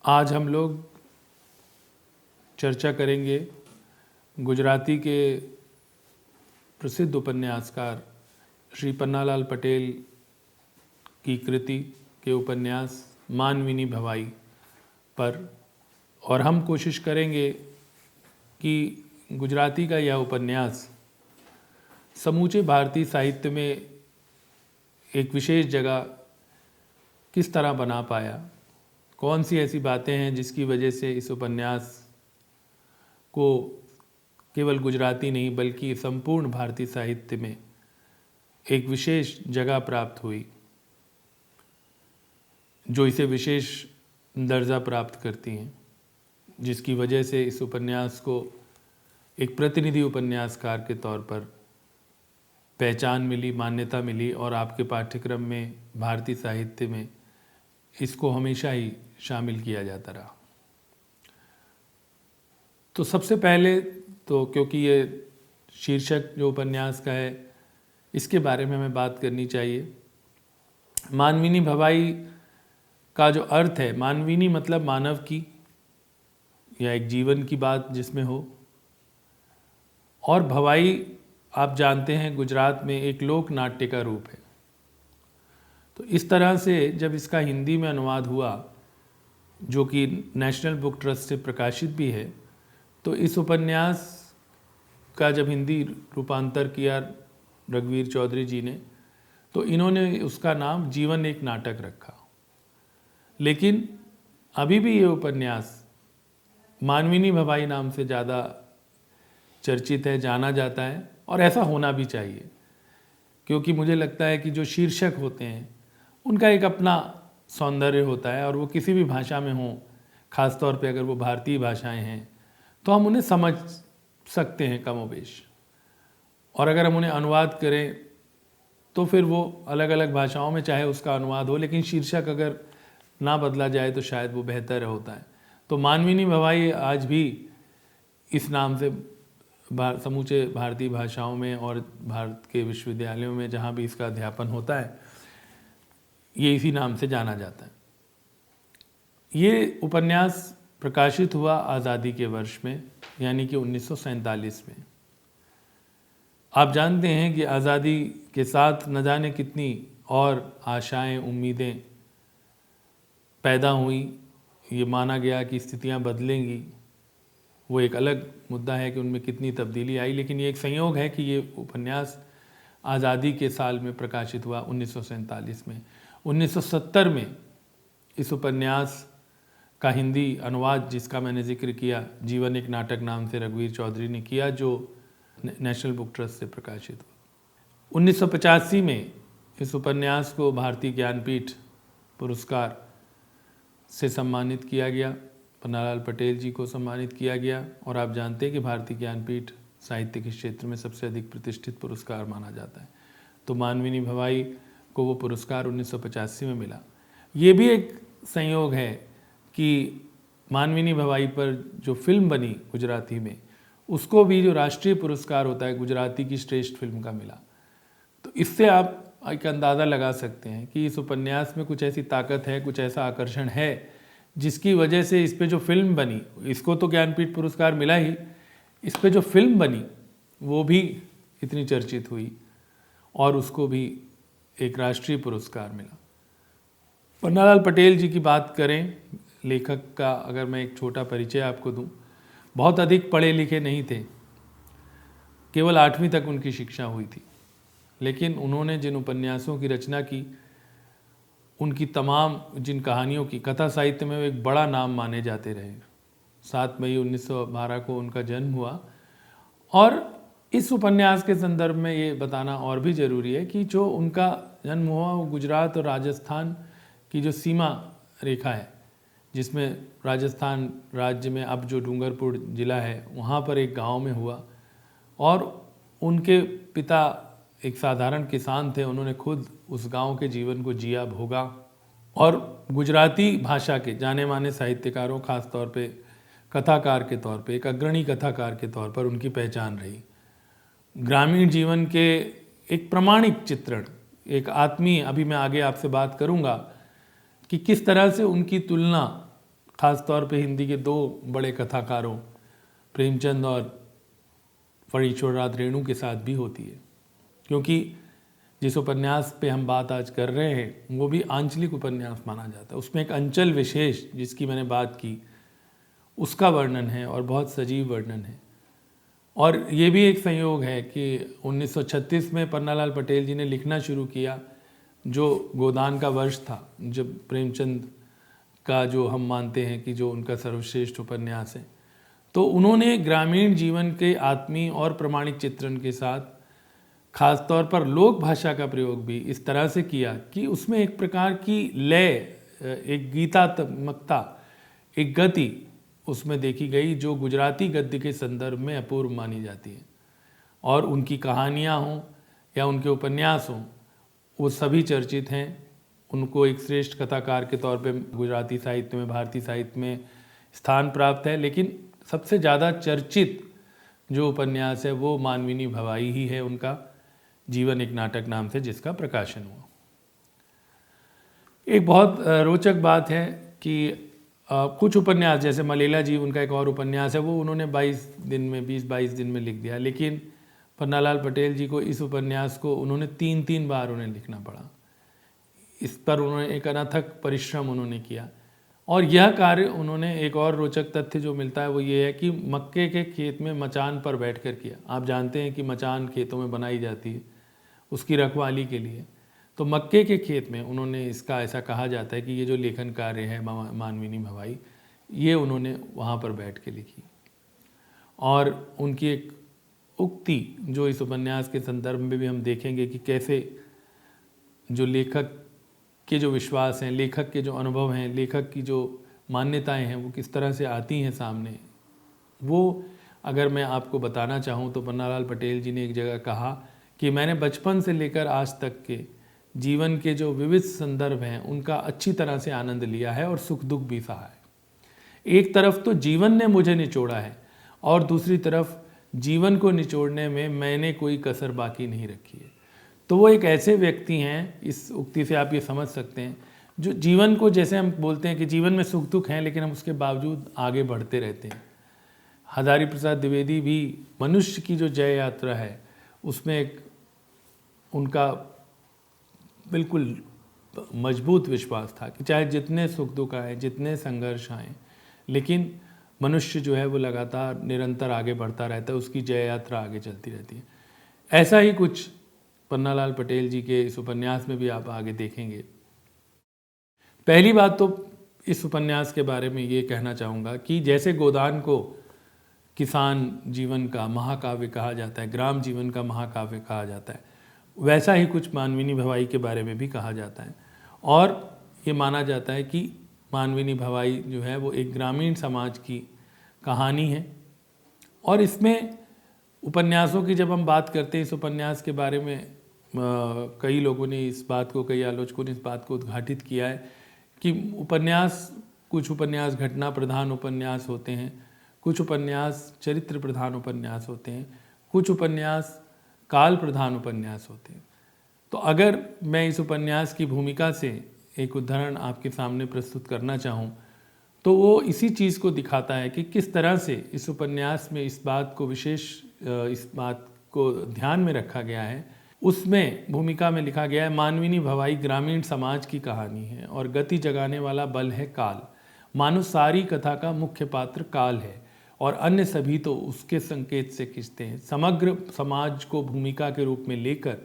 आज हम लोग चर्चा करेंगे गुजराती के प्रसिद्ध उपन्यासकार श्री पन्नालाल पटेल की कृति के उपन्यास मानवीनी भवाई पर, और हम कोशिश करेंगे कि गुजराती का यह उपन्यास समूचे भारतीय साहित्य में एक विशेष जगह किस तरह बना पाया, कौन सी ऐसी बातें हैं जिसकी वजह से इस उपन्यास को केवल गुजराती नहीं बल्कि संपूर्ण भारतीय साहित्य में एक विशेष जगह प्राप्त हुई, जो इसे विशेष दर्जा प्राप्त करती हैं, जिसकी वजह से इस उपन्यास को एक प्रतिनिधि उपन्यासकार के तौर पर पहचान मिली, मान्यता मिली, और आपके पाठ्यक्रम में भारतीय साहित्य में इसको हमेशा ही शामिल किया जाता रहा। तो सबसे पहले तो क्योंकि ये शीर्षक जो उपन्यास का है इसके बारे में हमें बात करनी चाहिए। मानवीनी भवाई का जो अर्थ है, मानवीनी मतलब मानव की या एक जीवन की बात जिसमें हो, और भवाई आप जानते हैं गुजरात में एक लोक नाट्य का रूप है। तो इस तरह से जब इसका हिंदी में अनुवाद हुआ, जो कि नेशनल बुक ट्रस्ट से प्रकाशित भी है, तो इस उपन्यास का जब हिंदी रूपांतर किया रघुवीर चौधरी जी ने, तो इन्होंने उसका नाम जीवन एक नाटक रखा। लेकिन अभी भी ये उपन्यास मानवीनी भवाई नाम से ज़्यादा चर्चित है, जाना जाता है, और ऐसा होना भी चाहिए, क्योंकि मुझे लगता है कि जो शीर्षक होते हैं उनका एक अपना सौंदर्य होता है, और वो किसी भी भाषा में हों, ख़ास तौर पे अगर वो भारतीय भाषाएं हैं तो हम उन्हें समझ सकते हैं कमोबेश, और अगर हम उन्हें अनुवाद करें तो फिर वो अलग अलग भाषाओं में चाहे उसका अनुवाद हो, लेकिन शीर्षक अगर ना बदला जाए तो शायद वो बेहतर होता है। तो मानवीनी भवाई आज भी इस नाम से समूचे भारतीय भाषाओं में और भारत के विश्वविद्यालयों में जहाँ भी इसका अध्यापन होता है, ये इसी नाम से जाना जाता है। ये उपन्यास प्रकाशित हुआ आज़ादी के वर्ष में, यानी कि 1947 में। आप जानते हैं कि आज़ादी के साथ न जाने कितनी और आशाएं, उम्मीदें पैदा हुई। ये माना गया कि स्थितियां बदलेंगी, वो एक अलग मुद्दा है कि उनमें कितनी तब्दीली आई, लेकिन ये एक संयोग है कि ये उपन्यास आज़ादी के साल में प्रकाशित हुआ 1947 में। 1970 में इस उपन्यास का हिंदी अनुवाद, जिसका मैंने जिक्र किया, जीवन एक नाटक नाम से रघुवीर चौधरी ने किया, जो नेशनल बुक ट्रस्ट से प्रकाशित हुआ। 1985 में इस उपन्यास को भारतीय ज्ञानपीठ पुरस्कार से सम्मानित किया गया, पन्नालाल पटेल जी को सम्मानित किया गया, और आप जानते हैं कि भारतीय ज्ञानपीठ साहित्य के क्षेत्र में सबसे अधिक प्रतिष्ठित पुरस्कार माना जाता है। तो मानवीनी भवाई को वो पुरस्कार 1985 में मिला। ये भी एक संयोग है कि मानवीनी भवाई पर जो फिल्म बनी गुजराती में, उसको भी जो राष्ट्रीय पुरस्कार होता है गुजराती की श्रेष्ठ फिल्म का मिला। तो इससे आप एक अंदाज़ा लगा सकते हैं कि इस उपन्यास में कुछ ऐसी ताकत है, कुछ ऐसा आकर्षण है, जिसकी वजह से इस पे जो फिल्म बनी, इसको तो ज्ञानपीठ पुरस्कार मिला ही, इस पे जो फिल्म बनी वो भी इतनी चर्चित हुई और उसको भी एक राष्ट्रीय पुरस्कार मिला। पन्नालाल पटेल जी की बात करें, लेखक का अगर मैं एक छोटा परिचय आपको दूं, बहुत अधिक पढ़े लिखे नहीं थे, केवल 8वीं तक उनकी शिक्षा हुई थी, लेकिन उन्होंने जिन उपन्यासों की रचना की, उनकी तमाम जिन कहानियों की, कथा साहित्य में वो एक बड़ा नाम माने जाते रहे। 7 मई 1912 को उनका जन्म हुआ, और इस उपन्यास के संदर्भ में ये बताना और भी ज़रूरी है कि जो उनका जन्म हुआ वो गुजरात और राजस्थान की जो सीमा रेखा है, जिसमें राजस्थान राज्य में अब जो डूंगरपुर ज़िला है वहाँ पर एक गांव में हुआ, और उनके पिता एक साधारण किसान थे। उन्होंने खुद उस गांव के जीवन को जिया, भोगा, और गुजराती भाषा के जाने माने साहित्यकारों, ख़ास तौर पे कथाकार के तौर पे, एक अग्रणी कथाकार के तौर पर उनकी पहचान रही। ग्रामीण जीवन के एक प्रमाणिक चित्रण, एक आत्मीय, अभी मैं आगे आपसे बात करूंगा कि किस तरह से उनकी तुलना ख़ास तौर पे हिंदी के दो बड़े कथाकारों प्रेमचंद और फणीश्वरनाथ रेणु के साथ भी होती है, क्योंकि जिस उपन्यास पे हम बात आज कर रहे हैं वो भी आंचलिक उपन्यास माना जाता है। उसमें एक अंचल विशेष जिसकी मैंने बात की उसका वर्णन है और बहुत सजीव वर्णन है। और ये भी एक संयोग है कि 1936 में पन्नालाल पटेल जी ने लिखना शुरू किया, जो गोदान का वर्ष था, जब प्रेमचंद का जो हम मानते हैं कि जो उनका सर्वश्रेष्ठ उपन्यास है। तो उन्होंने ग्रामीण जीवन के आत्मीय और प्रमाणिक चित्रण के साथ खास तौर पर लोक भाषा का प्रयोग भी इस तरह से किया कि उसमें एक प्रकार की लय, एक गीतात्मकता, एक गति उसमें देखी गई जो गुजराती गद्य के संदर्भ में अपूर्व मानी जाती है। और उनकी कहानियाँ हों या उनके उपन्यास हों, वो सभी चर्चित हैं। उनको एक श्रेष्ठ कथाकार के तौर पे गुजराती साहित्य में, भारतीय साहित्य में स्थान प्राप्त है। लेकिन सबसे ज़्यादा चर्चित जो उपन्यास है वो मानविनी भवाई ही है, उनका जीवन एक नाटक नाम से जिसका प्रकाशन हुआ। एक बहुत रोचक बात है कि कुछ उपन्यास, जैसे मलेला जी उनका एक और उपन्यास है, वो उन्होंने 20-22 दिन में लिख दिया। लेकिन पन्नालाल पटेल जी को इस उपन्यास को उन्होंने 3 बार उन्हें लिखना पड़ा। इस पर उन्होंने एक अनथक परिश्रम उन्होंने किया। और यह कार्य उन्होंने, एक और रोचक तथ्य जो मिलता है वो ये है कि मक्के के खेत में मचान पर बैठकर किया। आप जानते हैं कि मचान खेतों में बनाई जाती है उसकी रखवाली के लिए। तो मक्के के खेत में उन्होंने, इसका ऐसा कहा जाता है कि ये जो लेखन कार्य है मानविनी भवाई, ये उन्होंने वहाँ पर बैठ के लिखी। और उनकी एक उक्ति जो इस उपन्यास के संदर्भ में भी हम देखेंगे कि कैसे जो लेखक के जो विश्वास हैं, लेखक के जो अनुभव हैं, लेखक की जो मान्यताएं हैं, वो किस तरह से आती हैं सामने। वो अगर मैं आपको बताना चाहूँ तो पन्नालाल पटेल जी ने एक जगह कहा कि मैंने बचपन से लेकर आज तक के जीवन के जो विविध संदर्भ हैं उनका अच्छी तरह से आनंद लिया है और सुख दुख भी सहा है। एक तरफ तो जीवन ने मुझे निचोड़ा है और दूसरी तरफ जीवन को निचोड़ने में मैंने कोई कसर बाकी नहीं रखी है। तो वो एक ऐसे व्यक्ति हैं, इस उक्ति से आप ये समझ सकते हैं, जो जीवन को, जैसे हम बोलते हैं कि जीवन में सुख दुख हैं लेकिन हम उसके बावजूद आगे बढ़ते रहते हैं। हजारी प्रसाद द्विवेदी भी मनुष्य की जो जय यात्रा है उसमें एक उनका बिल्कुल मजबूत विश्वास था कि चाहे जितने सुख दुख आए, जितने संघर्ष आए, लेकिन मनुष्य जो है वो लगातार निरंतर आगे बढ़ता रहता है, उसकी जय यात्रा आगे चलती रहती है। ऐसा ही कुछ पन्नालाल पटेल जी के इस उपन्यास में भी आप आगे देखेंगे। पहली बात तो इस उपन्यास के बारे में ये कहना चाहूँगा कि जैसे गोदान को किसान जीवन का महाकाव्य कहा जाता है, ग्राम जीवन का महाकाव्य कहा जाता है, वैसा ही कुछ मानविनी भवाई के बारे में भी कहा जाता है। और ये माना जाता है कि मानविनी भवाई जो है वो एक ग्रामीण समाज की कहानी है। और इसमें उपन्यासों की जब हम बात करते हैं, इस उपन्यास के बारे में कई लोगों ने इस बात को, कई आलोचकों ने इस बात को उद्घाटित किया है कि कुछ उपन्यास घटना प्रधान उपन्यास होते हैं, कुछ उपन्यास चरित्र प्रधान उपन्यास होते हैं, कुछ उपन्यास काल प्रधान उपन्यास होते हैं। तो अगर मैं इस उपन्यास की भूमिका से एक उदाहरण आपके सामने प्रस्तुत करना चाहूँ तो वो इसी चीज़ को दिखाता है कि किस तरह से इस उपन्यास में इस बात को ध्यान में रखा गया है। उसमें भूमिका में लिखा गया है, मानविनी भवाई ग्रामीण समाज की कहानी है और गति जगाने वाला बल है काल। मानो सारी कथा का मुख्य पात्र काल है और अन्य सभी तो उसके संकेत से खिंचते हैं। समग्र समाज को भूमिका के रूप में लेकर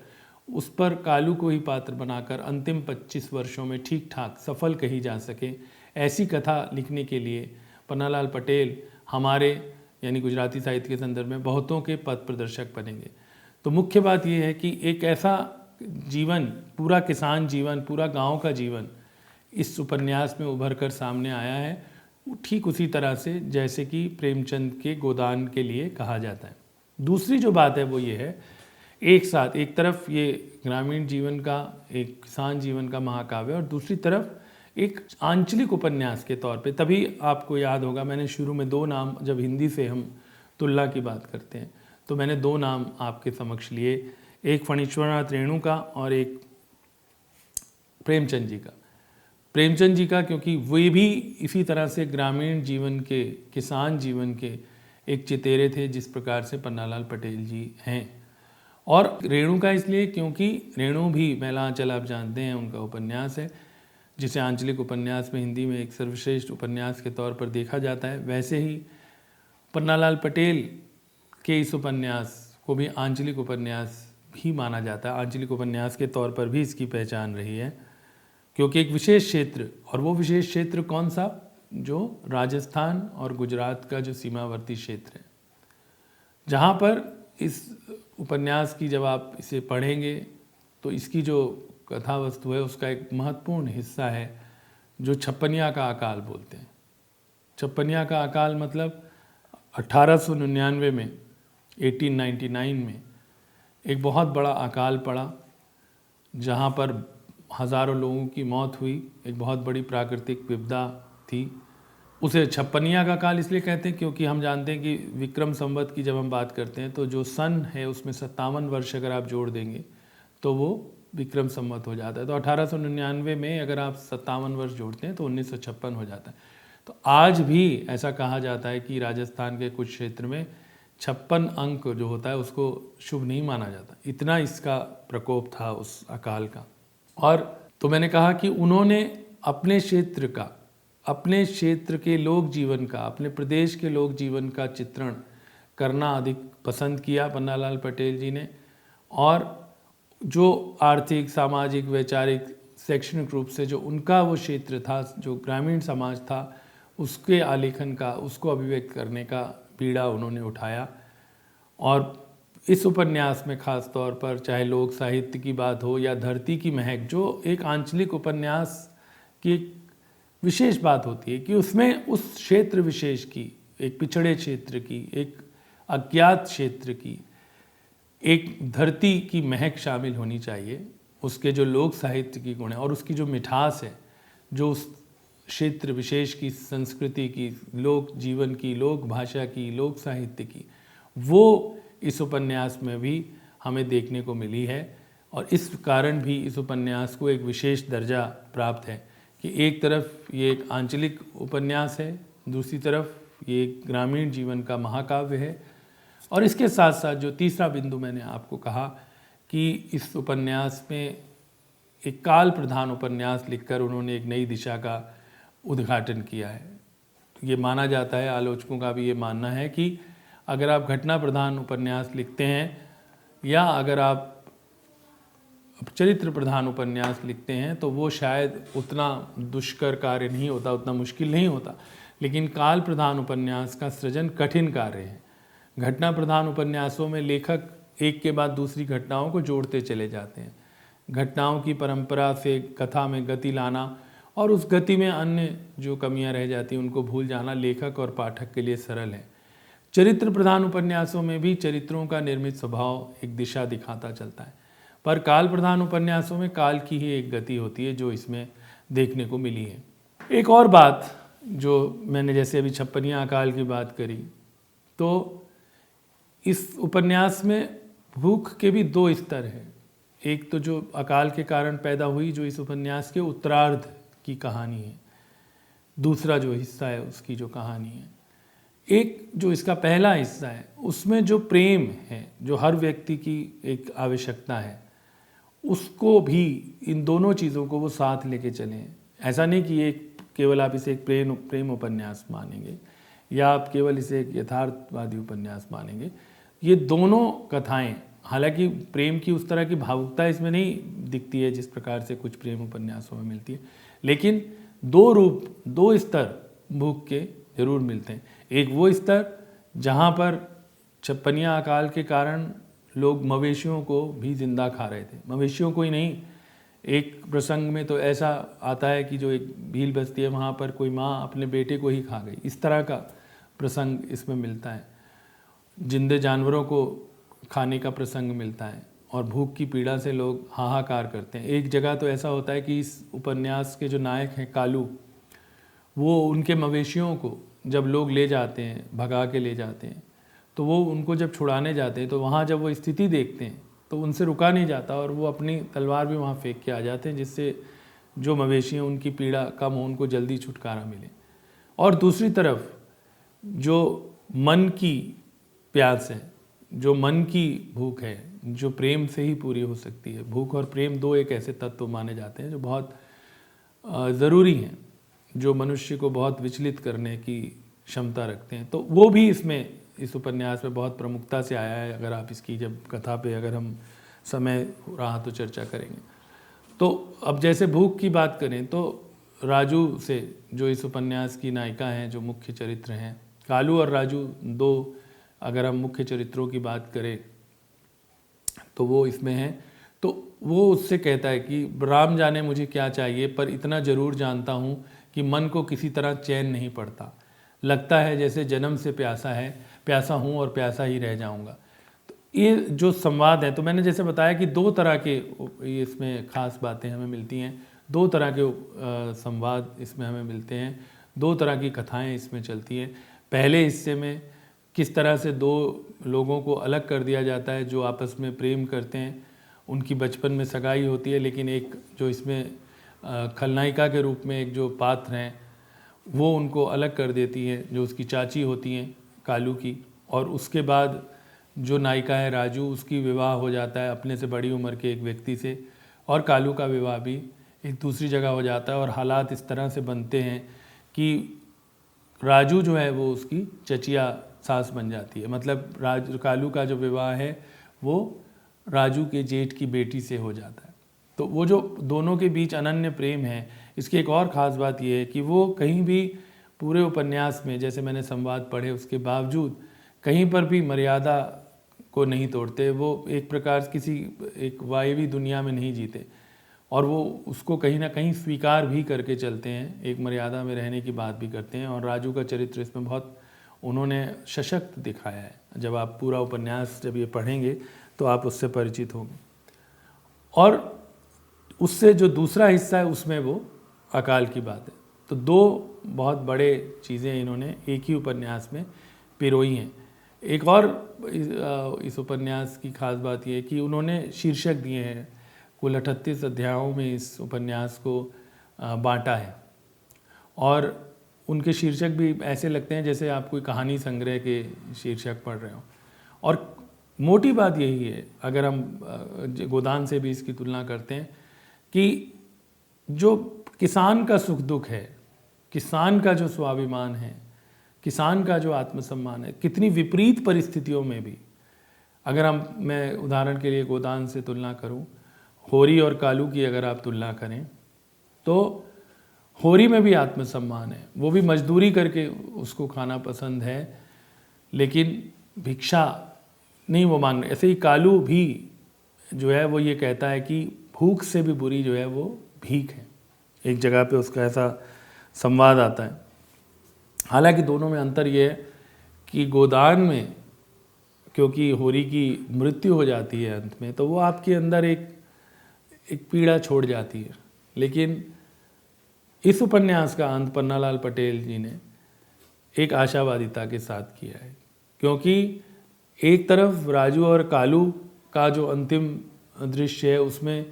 उस पर कालू को ही पात्र बनाकर अंतिम 25 वर्षों में ठीक ठाक सफल कही जा सके, ऐसी कथा लिखने के लिए पन्नालाल पटेल हमारे यानी गुजराती साहित्य के संदर्भ में बहुतों के पथ प्रदर्शक बनेंगे। तो मुख्य बात यह है कि एक ऐसा जीवन, पूरा किसान जीवन, पूरा गांव का जीवन इस उपन्यास में उभर कर सामने आया है, ठीक उसी तरह से जैसे कि प्रेमचंद के गोदान के लिए कहा जाता है। दूसरी जो बात है वो ये है, एक साथ एक तरफ ये ग्रामीण जीवन का, एक किसान जीवन का महाकाव्य और दूसरी तरफ एक आंचलिक उपन्यास के तौर पे। तभी आपको याद होगा मैंने शुरू में 2 नाम, जब हिंदी से हम तुलना की बात करते हैं तो मैंने 2 नाम आपके समक्ष लिए, एक फणीश्वरनाथ रेणु का और एक प्रेमचंद जी का। प्रेमचंद जी का, क्योंकि वे भी इसी तरह से ग्रामीण जीवन के, किसान जीवन के एक चितेरे थे जिस प्रकार से पन्नालाल पटेल जी हैं। और रेणु का इसलिए क्योंकि रेणु भी महिला आंचल आप जानते हैं उनका उपन्यास है, जिसे आंचलिक उपन्यास में हिंदी में एक सर्वश्रेष्ठ उपन्यास के तौर पर देखा जाता है। वैसे ही पन्नालाल पटेल के इस उपन्यास को भी आंचलिक उपन्यास भी माना जाता है, आंचलिक उपन्यास के तौर पर भी इसकी पहचान रही है, क्योंकि एक विशेष क्षेत्र, और वो विशेष क्षेत्र कौन सा, जो राजस्थान और गुजरात का जो सीमावर्ती क्षेत्र है, जहाँ पर इस उपन्यास की जब आप इसे पढ़ेंगे तो इसकी जो कथा वस्तु है उसका एक महत्वपूर्ण हिस्सा है जो छप्पनिया का अकाल बोलते हैं। छप्पनिया का अकाल मतलब 1899 में, 1899 में एक बहुत बड़ा अकाल पड़ा जहाँ पर हज़ारों लोगों की मौत हुई, एक बहुत बड़ी प्राकृतिक विपदा थी। उसे छप्पनिया का काल इसलिए कहते हैं क्योंकि हम जानते हैं कि विक्रम संवत की जब हम बात करते हैं तो जो सन है उसमें 57 वर्ष अगर आप जोड़ देंगे तो वो विक्रम संवत हो जाता है। तो 1899 में अगर आप 57 वर्ष जोड़ते हैं तो 1956 हो जाता है। तो आज भी ऐसा कहा जाता है कि राजस्थान के कुछ क्षेत्र में 56 अंक जो होता है उसको शुभ नहीं माना जाता, इतना इसका प्रकोप था उस अकाल का। और तो मैंने कहा कि उन्होंने अपने क्षेत्र का, अपने क्षेत्र के लोक जीवन का, अपने प्रदेश के लोक जीवन का चित्रण करना अधिक पसंद किया पन्नालाल पटेल जी ने। और जो आर्थिक, सामाजिक, वैचारिक, शैक्षणिक रूप से जो उनका वो क्षेत्र था, जो ग्रामीण समाज था, उसके आलेखन का, उसको अभिव्यक्त करने का बीड़ा उन्होंने उठाया। और इस उपन्यास में खास तौर पर चाहे लोक साहित्य की बात हो या धरती की महक, जो एक आंचलिक उपन्यास की विशेष बात होती है कि उसमें उस क्षेत्र विशेष की, एक पिछड़े क्षेत्र की, एक अज्ञात क्षेत्र की, एक धरती की महक शामिल होनी चाहिए, उसके जो लोक साहित्य की गुण है और उसकी जो मिठास है, जो उस क्षेत्र विशेष की संस्कृति की, लोक जीवन की, लोक भाषा की, लोक साहित्य की, वो इस उपन्यास में भी हमें देखने को मिली है। और इस कारण भी इस उपन्यास को एक विशेष दर्जा प्राप्त है कि एक तरफ ये एक आंचलिक उपन्यास है, दूसरी तरफ ये एक ग्रामीण जीवन का महाकाव्य है। और इसके साथ साथ जो तीसरा बिंदु मैंने आपको कहा कि इस उपन्यास में एक काल प्रधान उपन्यास लिखकर उन्होंने एक नई दिशा का उद्घाटन किया है। ये माना जाता है, आलोचकों का भी ये मानना है कि अगर आप घटना प्रधान उपन्यास लिखते हैं या अगर आप चरित्र प्रधान उपन्यास लिखते हैं तो वो शायद उतना दुष्कर कार्य नहीं होता, उतना मुश्किल नहीं होता, लेकिन काल प्रधान उपन्यास का सृजन कठिन कार्य है। घटना प्रधान उपन्यासों में लेखक एक के बाद दूसरी घटनाओं को जोड़ते चले जाते हैं, घटनाओं की परंपरा से कथा में गति लाना और उस गति में अन्य जो कमियां रह जाती हैं उनको भूल जाना लेखक और पाठक के लिए सरल है। चरित्र प्रधान उपन्यासों में भी चरित्रों का निर्मित स्वभाव एक दिशा दिखाता चलता है, पर काल प्रधान उपन्यासों में काल की ही एक गति होती है जो इसमें देखने को मिली है। एक और बात जो मैंने जैसे अभी छप्पनिया अकाल की बात करी, तो इस उपन्यास में भूख के भी दो स्तर हैं। एक तो जो अकाल के कारण पैदा हुई, जो इस उपन्यास के उत्तरार्ध की कहानी है, दूसरा जो हिस्सा है उसकी जो कहानी है। एक जो इसका पहला हिस्सा है उसमें जो प्रेम है, जो हर व्यक्ति की एक आवश्यकता है, उसको भी, इन दोनों चीज़ों को वो साथ लेके चलें। ऐसा नहीं कि एक केवल आप इसे एक प्रेम उपन्यास मानेंगे या आप केवल इसे एक यथार्थवादी उपन्यास मानेंगे। ये दोनों कथाएं, हालांकि प्रेम की उस तरह की भावुकता इसमें नहीं दिखती है जिस प्रकार से कुछ प्रेम उपन्यासों में मिलती है, लेकिन दो रूप, दो स्तर भूख के जरूर मिलते हैं। एक वो स्तर जहाँ पर छप्पनिया अकाल के कारण लोग मवेशियों को भी जिंदा खा रहे थे, मवेशियों को ही नहीं। एक प्रसंग में तो ऐसा आता है कि जो एक भील बस्ती है वहाँ पर कोई माँ अपने बेटे को ही खा गई, इस तरह का प्रसंग इसमें मिलता है। जिंदे जानवरों को खाने का प्रसंग मिलता है और भूख की पीड़ा से लोग हाहाकार करते हैं। एक जगह तो ऐसा होता है कि इस उपन्यास के जो नायक हैं कालू, वो उनके मवेशियों को जब लोग ले जाते हैं, भगा के ले जाते हैं, तो वो उनको जब छुड़ाने जाते हैं तो वहाँ जब वो स्थिति देखते हैं तो उनसे रुका नहीं जाता और वो अपनी तलवार भी वहाँ फेंक के आ जाते हैं, जिससे जो मवेशी हैं उनकी पीड़ा कम हो, उनको जल्दी छुटकारा मिले। और दूसरी तरफ जो मन की प्यास है, जो मन की भूख है, जो प्रेम से ही पूरी हो सकती है। भूख और प्रेम दो एक ऐसे तत्व माने जाते हैं जो बहुत ज़रूरी हैं, जो मनुष्य को बहुत विचलित करने की क्षमता रखते हैं। तो वो भी इसमें, इस उपन्यास में बहुत प्रमुखता से आया है। अगर आप इसकी जब कथा पे अगर हम समय रहा तो चर्चा करेंगे। तो अब जैसे भूख की बात करें तो राजू से, जो इस उपन्यास की नायिका हैं, जो मुख्य चरित्र हैं, कालू और राजू दो, अगर हम मुख्य चरित्रों की बात करें तो वो इसमें हैं। तो वो उससे कहता है कि राम जाने मुझे क्या चाहिए, पर इतना ज़रूर जानता हूँ कि मन को किसी तरह चैन नहीं पड़ता। लगता है जैसे जन्म से प्यासा हूँ और प्यासा ही रह जाऊँगा। तो ये जो संवाद है, तो मैंने जैसे बताया कि दो तरह के ये इसमें खास बातें हमें मिलती हैं, दो तरह के संवाद इसमें हमें मिलते हैं, दो तरह की कथाएँ इसमें चलती हैं। पहले हिस्से में किस तरह से दो लोगों को अलग कर दिया जाता है जो आपस में प्रेम करते हैं, उनकी बचपन में सगाई होती है, लेकिन एक जो इसमें खलनायिका के रूप में एक जो पात्र हैं वो उनको अलग कर देती है, जो उसकी चाची होती हैं कालू की। और उसके बाद जो नायिका है राजू, उसकी विवाह हो जाता है अपने से बड़ी उम्र के एक व्यक्ति से, और कालू का विवाह भी एक दूसरी जगह हो जाता है। और हालात इस तरह से बनते हैं कि राजू जो है वो उसकी चचिया सास बन जाती है। मतलब कालू का जो विवाह है वो राजू के जेठ की बेटी से हो जाता है। तो वो जो दोनों के बीच अनन्य प्रेम है, इसकी एक और ख़ास बात ये है कि वो कहीं भी पूरे उपन्यास में, जैसे मैंने संवाद पढ़े, उसके बावजूद कहीं पर भी मर्यादा को नहीं तोड़ते। वो एक प्रकार किसी एक वायवी दुनिया में नहीं जीते, और वो उसको कहीं ना कहीं स्वीकार भी करके चलते हैं, एक मर्यादा में रहने की बात भी करते हैं। और राजू का चरित्र इसमें बहुत उन्होंने सशक्त दिखाया है। जब आप पूरा उपन्यास जब ये पढ़ेंगे तो आप उससे परिचित होंगे। और उससे जो दूसरा हिस्सा है उसमें वो अकाल की बात है। तो दो बहुत बड़े चीज़ें इन्होंने एक ही उपन्यास में पिरोई हैं। एक और इस उपन्यास की खास बात यह है कि उन्होंने शीर्षक दिए हैं, कुल 38 अध्यायों में इस उपन्यास को बांटा है, और उनके शीर्षक भी ऐसे लगते हैं जैसे आप कोई कहानी संग्रह के शीर्षक पढ़ रहे हो। और मोटी बात यही है, अगर हम गोदान से भी इसकी तुलना करते हैं, कि जो किसान का सुख दुख है, किसान का जो स्वाभिमान है, किसान का जो आत्मसम्मान है, कितनी विपरीत परिस्थितियों में भी, अगर मैं उदाहरण के लिए गोदान से तुलना करूं, होरी और कालू की अगर आप तुलना करें तो होरी में भी आत्मसम्मान है, वो भी मजदूरी करके उसको खाना पसंद है, लेकिन भिक्षा नहीं वो मांग रहे। ऐसे ही कालू भी जो है वो ये कहता है कि भूख से भी बुरी जो है वो भीख है। एक जगह पे उसका ऐसा संवाद आता है। हालांकि दोनों में अंतर ये है कि गोदान में क्योंकि होरी की मृत्यु हो जाती है अंत में, तो वो आपके अंदर एक पीड़ा छोड़ जाती है। लेकिन इस उपन्यास का अंत पन्नालाल पटेल जी ने एक आशावादिता के साथ किया है, क्योंकि एक तरफ राजू और कालू का जो अंतिम दृश्य है उसमें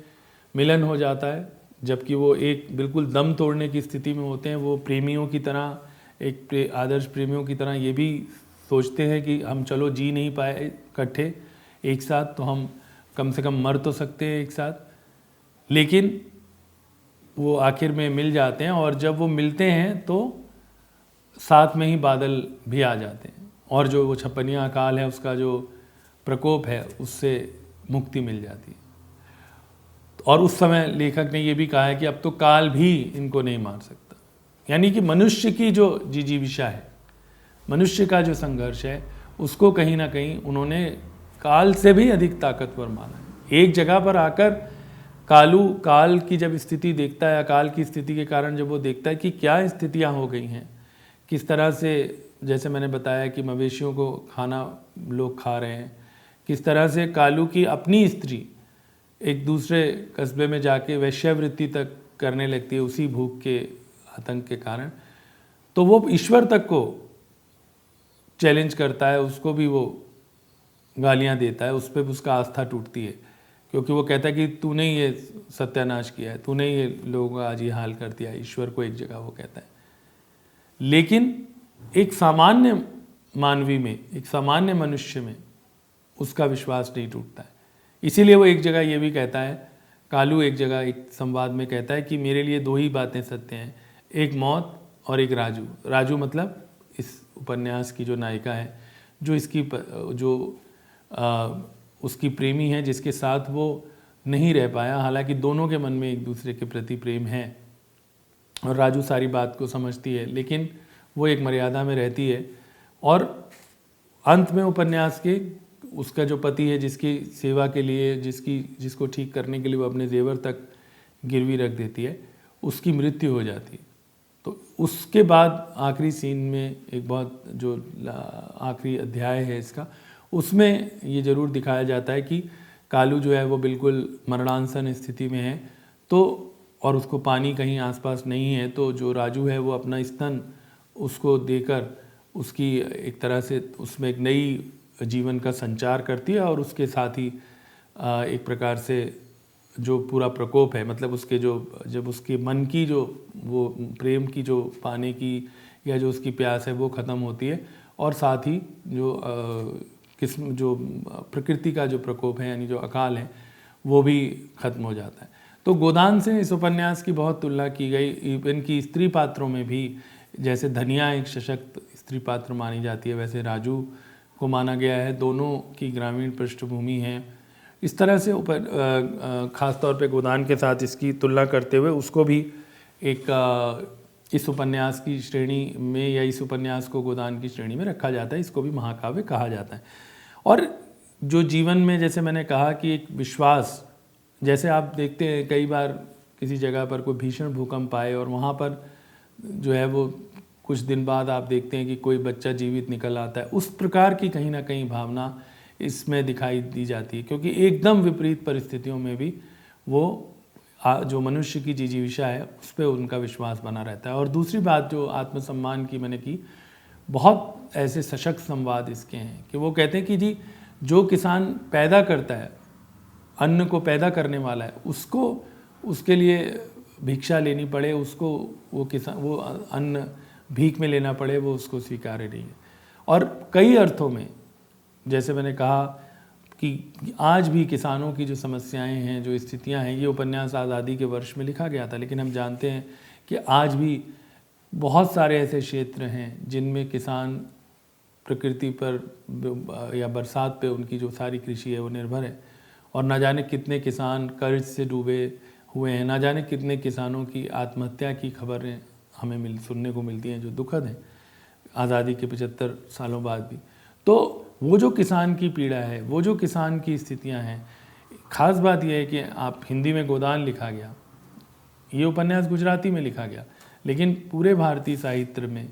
मिलन हो जाता है, जबकि वो एक बिल्कुल दम तोड़ने की स्थिति में होते हैं। वो प्रेमियों की तरह, एक आदर्श प्रेमियों की तरह ये भी सोचते हैं कि हम चलो जी नहीं पाए इकट्ठे एक साथ, तो हम कम से कम मर तो सकते हैं एक साथ। लेकिन वो आखिर में मिल जाते हैं, और जब वो मिलते हैं तो साथ में ही बादल भी आ जाते हैं, और जो वो छप्पनिया अकाल है उसका जो प्रकोप है उससे मुक्ति मिल जाती है। और उस समय लेखक ने ये भी कहा है कि अब तो काल भी इनको नहीं मार सकता। यानी कि मनुष्य की जो जिजीविषा है, मनुष्य का जो संघर्ष है, उसको कहीं ना कहीं उन्होंने काल से भी अधिक ताकतवर माना है। एक जगह पर आकर कालू काल की जब स्थिति देखता है, अकाल की स्थिति के कारण जब वो देखता है कि क्या स्थितियां हो गई हैं, किस तरह से, जैसे मैंने बताया कि मवेशियों को खाना लोग खा रहे हैं, किस तरह से कालू की अपनी स्त्री एक दूसरे कस्बे में जाके वैश्यावृत्ति तक करने लगती है उसी भूख के आतंक के कारण, तो वो ईश्वर तक को चैलेंज करता है, उसको भी वो गालियां देता है, उस पर उसका आस्था टूटती है। क्योंकि वो कहता है कि तूने ही ये सत्यानाश किया है, तूने ही ये लोगों का आज ये हाल कर दिया है, ईश्वर को एक जगह वो कहता है। लेकिन एक सामान्य मानवी में, एक सामान्य मनुष्य में उसका विश्वास नहीं टूटता है। इसीलिए वो एक जगह ये भी कहता है, कालू एक जगह एक संवाद में कहता है कि मेरे लिए दो ही बातें सत्य हैं, एक मौत और एक राजू। राजू मतलब इस उपन्यास की जो नायिका है, जो इसकी उसकी प्रेमी है, जिसके साथ वो नहीं रह पाया, हालांकि दोनों के मन में एक दूसरे के प्रति प्रेम है और राजू सारी बात को समझती है, लेकिन वो एक मर्यादा में रहती है। और अंत में उपन्यास के उसका जो पति है, जिसकी सेवा के लिए, जिसको ठीक करने के लिए वो अपने जेवर तक गिरवी रख देती है, उसकी मृत्यु हो जाती है। तो उसके बाद आखिरी सीन में एक बहुत जो आखिरी अध्याय है इसका, उसमें ये ज़रूर दिखाया जाता है कि कालू जो है वो बिल्कुल मरणासन स्थिति में है, तो और उसको पानी कहीं आसपास नहीं है, तो जो राजू है वो अपना स्तन उसको देकर उसकी एक तरह से उसमें एक नई जीवन का संचार करती है, और उसके साथ ही एक प्रकार से जो पूरा प्रकोप है, मतलब उसके जो जब उसके मन की जो वो प्रेम की जो पाने की या जो उसकी प्यास है वो ख़त्म होती है, और साथ ही जो किस्म जो प्रकृति का जो प्रकोप है, यानी जो अकाल है, वो भी खत्म हो जाता है। तो गोदान से इस उपन्यास की बहुत तुलना की गई। इवन की स्त्री पात्रों में भी, जैसे धनिया एक सशक्त स्त्री पात्र मानी जाती है, वैसे राजू को माना गया है। दोनों की ग्रामीण पृष्ठभूमि है। इस तरह से ख़ास तौर पे गोदान के साथ इसकी तुलना करते हुए उसको भी एक इस उपन्यास की श्रेणी में, या इस उपन्यास को गोदान की श्रेणी में रखा जाता है। इसको भी महाकाव्य कहा जाता है। और जो जीवन में, जैसे मैंने कहा कि एक विश्वास, जैसे आप देखते हैं कई बार किसी जगह पर कोई भीषण भूकंप आए और वहाँ पर जो है वो कुछ दिन बाद आप देखते हैं कि कोई बच्चा जीवित निकल आता है, उस प्रकार की कहीं ना कहीं भावना इसमें दिखाई दी जाती है, क्योंकि एकदम विपरीत परिस्थितियों में भी वो जो मनुष्य की जिजीविषा है उस पर उनका विश्वास बना रहता है। और दूसरी बात जो आत्मसम्मान की मैंने की, बहुत ऐसे सशक्त संवाद इसके हैं कि वो कहते हैं कि जी जो किसान पैदा करता है, अन्न को पैदा करने वाला है, उसको उसके लिए भिक्षा लेनी पड़े, उसको वो अन्न भीख में लेना पड़े, वो उसको स्वीकार्य नहीं है। और कई अर्थों में, जैसे मैंने कहा कि आज भी किसानों की जो समस्याएं हैं, जो स्थितियां हैं, ये उपन्यास आज़ादी के वर्ष में लिखा गया था, लेकिन हम जानते हैं कि आज भी बहुत सारे ऐसे क्षेत्र हैं जिनमें किसान प्रकृति पर या बरसात पे उनकी जो सारी कृषि है वो निर्भर है। और ना जाने कितने किसान कर्ज से डूबे हुए हैं, ना जाने कितने किसानों की आत्महत्या की खबरें हमें सुनने को मिलती हैं, जो दुखद हैं आज़ादी के 75 सालों बाद भी। तो वो जो किसान की पीड़ा है, वो जो किसान की स्थितियां हैं, ख़ास बात यह है कि आप हिंदी में गोदान लिखा गया, ये उपन्यास गुजराती में लिखा गया, लेकिन पूरे भारतीय साहित्य में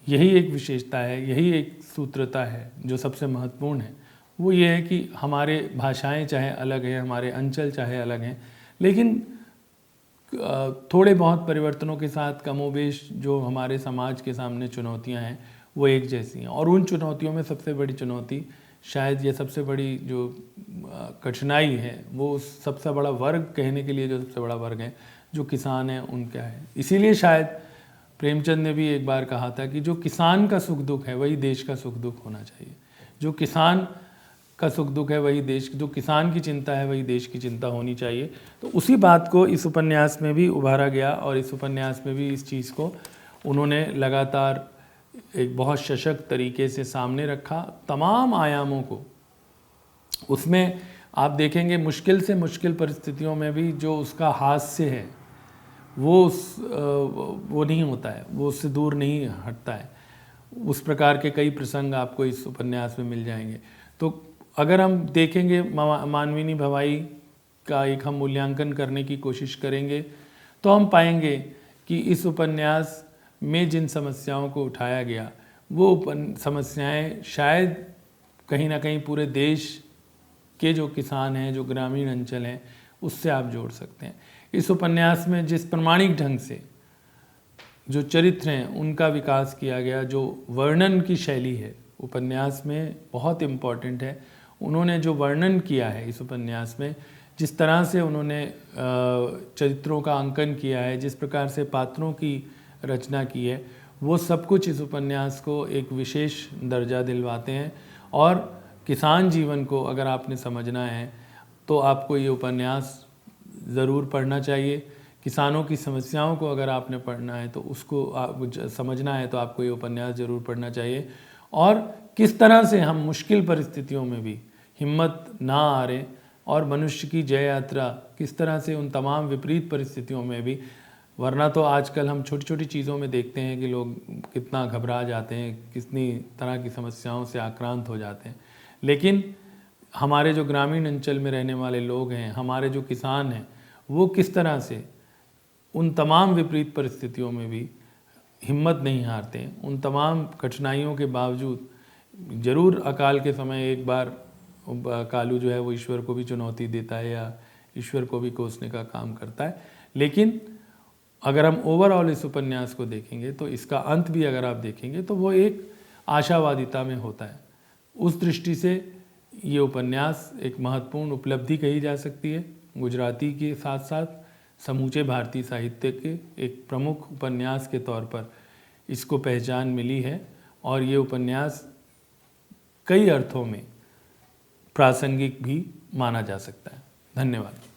यही एक विशेषता है, यही एक सूत्रता है जो सबसे महत्वपूर्ण है। वो ये है कि हमारे भाषाएं चाहे अलग हैं, हमारे अंचल चाहे अलग हैं, लेकिन थोड़े बहुत परिवर्तनों के साथ कमोबेश जो हमारे समाज के सामने चुनौतियां हैं वो एक जैसी हैं। और उन चुनौतियों में सबसे बड़ी चुनौती, शायद ये सबसे बड़ी जो कठिनाई है, वो सबसे बड़ा वर्ग कहने के लिए जो सबसे बड़ा वर्ग है, जो किसान है, उनका है। इसीलिए शायद प्रेमचंद ने भी एक बार कहा था कि जो किसान का सुख दुख है वही देश का सुख दुख होना चाहिए। जो किसान का सुख दुख है वही देश, जो किसान की चिंता है वही देश की चिंता होनी चाहिए। तो उसी बात को इस उपन्यास में भी उभारा गया, और इस उपन्यास में भी इस चीज़ को उन्होंने लगातार एक बहुत सशक्त तरीके से सामने रखा, तमाम आयामों को। उसमें आप देखेंगे मुश्किल से मुश्किल परिस्थितियों में भी जो उसका हास्य है वो नहीं होता है, वो उससे दूर नहीं हटता है। उस प्रकार के कई प्रसंग आपको इस उपन्यास में मिल जाएंगे। तो अगर हम देखेंगे मानविनी भवाई का एक हम मूल्यांकन करने की कोशिश करेंगे, तो हम पाएंगे कि इस उपन्यास में जिन समस्याओं को उठाया गया, वो समस्याएं शायद कहीं ना कहीं पूरे देश के जो किसान हैं, जो ग्रामीण अंचल हैं, उससे आप जोड़ सकते हैं। इस उपन्यास में जिस प्रमाणिक ढंग से जो चरित्र हैं उनका विकास किया गया, जो वर्णन की शैली है उपन्यास में बहुत इम्पॉर्टेंट है। उन्होंने जो वर्णन किया है इस उपन्यास में, जिस तरह से उन्होंने चरित्रों का अंकन किया है, जिस प्रकार से पात्रों की रचना की है, वो सब कुछ इस उपन्यास को एक विशेष दर्जा दिलवाते हैं। और किसान जीवन को अगर आपने समझना है तो आपको ये उपन्यास ज़रूर पढ़ना चाहिए। किसानों की समस्याओं को अगर आपने पढ़ना है तो उसको समझना है तो आपको ये उपन्यास ज़रूर पढ़ना चाहिए। और किस तरह से हम मुश्किल परिस्थितियों में भी हिम्मत ना हारें और मनुष्य की जय यात्रा किस तरह से उन तमाम विपरीत परिस्थितियों में भी, वरना तो आजकल हम छोटी छोटी चीज़ों में देखते हैं कि लोग कितना घबरा जाते हैं, कितनी तरह की समस्याओं से आक्रांत हो जाते हैं, लेकिन हमारे जो ग्रामीण अंचल में रहने वाले लोग हैं, हमारे जो किसान हैं, वो किस तरह से उन तमाम विपरीत परिस्थितियों में भी हिम्मत नहीं हारते हैं। उन तमाम कठिनाइयों के बावजूद ज़रूर अकाल के समय एक बार कालू जो है वो ईश्वर को भी चुनौती देता है या ईश्वर को भी कोसने का काम करता है, लेकिन अगर हम ओवरऑल इस उपन्यास को देखेंगे तो इसका अंत भी अगर आप देखेंगे तो वो एक आशावादिता में होता है। उस दृष्टि से ये उपन्यास एक महत्वपूर्ण उपलब्धि कही जा सकती है। गुजराती के साथ साथ समूचे भारतीय साहित्य के एक प्रमुख उपन्यास के तौर पर इसको पहचान मिली है और ये उपन्यास कई अर्थों में प्रासंगिक भी माना जा सकता है। धन्यवाद।